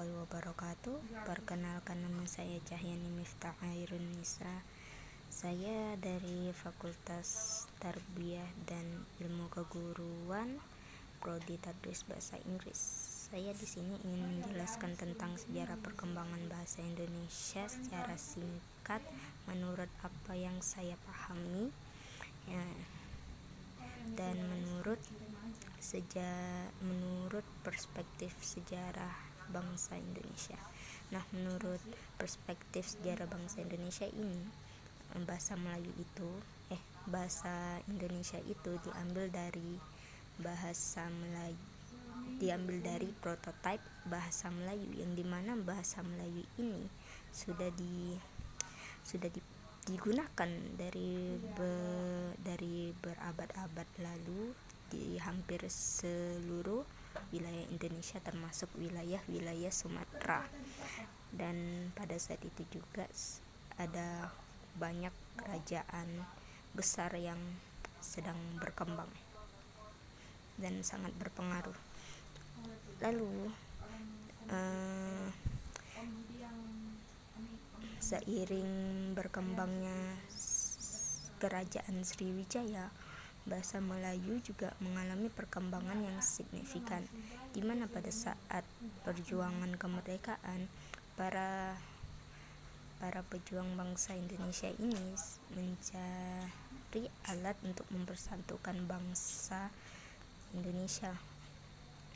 warahmatullahi wabarakatuh. Perkenalkan, nama saya Cahyani Miftah Nisa. Saya dari Fakultas Tarbiyah dan Ilmu Keguruan, Prodi Tadris Bahasa Inggris. Saya di sini ingin menjelaskan tentang sejarah perkembangan bahasa Indonesia secara singkat menurut apa yang saya pahami, ya, dan menurut perspektif sejarah bangsa Indonesia. Nah, menurut perspektif sejarah bangsa Indonesia ini, bahasa Indonesia itu diambil dari prototipe bahasa Melayu, yang dimana bahasa Melayu ini sudah digunakan dari berabad-abad lalu di hampir seluruh wilayah Indonesia, termasuk wilayah Sumatera. Dan pada saat itu juga ada banyak kerajaan besar yang sedang berkembang dan sangat berpengaruh. Lalu seiring berkembangnya kerajaan Sriwijaya, bahasa Melayu juga mengalami perkembangan yang signifikan, di mana pada saat perjuangan kemerdekaan, para pejuang bangsa Indonesia ini mencari alat untuk mempersatukan bangsa Indonesia,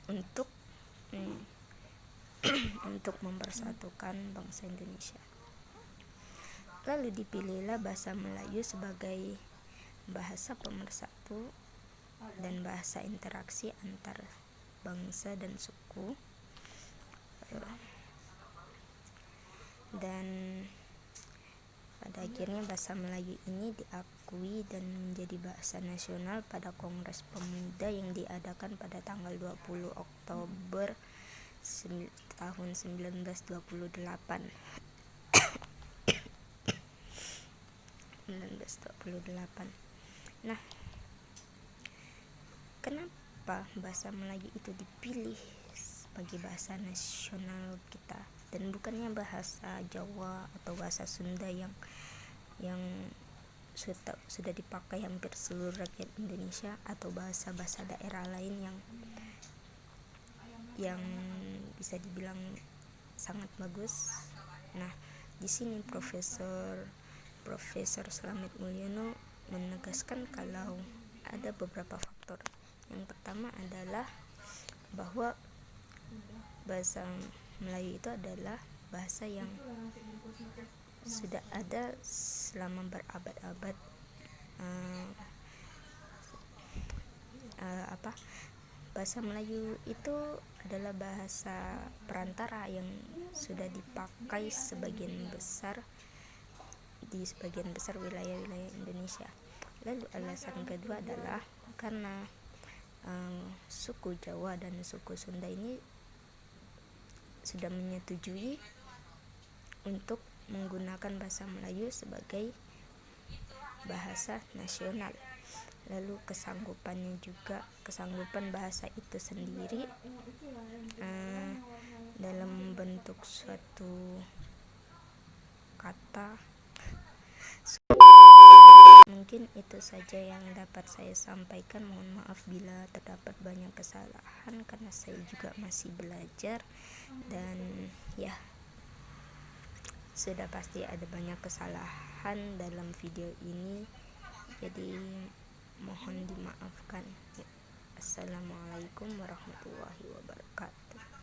untuk mempersatukan bangsa Indonesia. Lalu dipilihlah bahasa Melayu sebagai bahasa pemersatu dan bahasa interaksi antar bangsa dan suku, dan pada akhirnya bahasa Melayu ini diakui dan menjadi bahasa nasional pada Kongres Pemuda yang diadakan pada tanggal 20 Oktober tahun 1928. Nah, kenapa bahasa Melayu itu dipilih sebagai bahasa nasional kita dan bukannya bahasa Jawa atau bahasa Sunda yang sudah dipakai hampir seluruh rakyat Indonesia, atau bahasa-bahasa daerah lain yang bisa dibilang sangat bagus. Nah, di sini Profesor Slamet Mulyono menegaskan kalau ada beberapa faktor. Yang pertama adalah bahwa bahasa Melayu itu adalah bahasa yang sudah ada selama berabad-abad. Bahasa Melayu itu adalah bahasa perantara yang sudah dipakai di sebagian besar wilayah-wilayah Indonesia. Lalu alasan kedua adalah karena suku Jawa dan suku Sunda ini sudah menyetujui untuk menggunakan bahasa Melayu sebagai bahasa nasional. Lalu kesanggupan bahasa itu sendiri dalam bentuk suatu kata. Mungkin itu saja yang dapat saya sampaikan. Mohon maaf bila terdapat banyak kesalahan, karena saya juga masih belajar, dan ya, sudah pasti ada banyak kesalahan dalam video ini, jadi mohon dimaafkan. Assalamualaikum warahmatullahi wabarakatuh.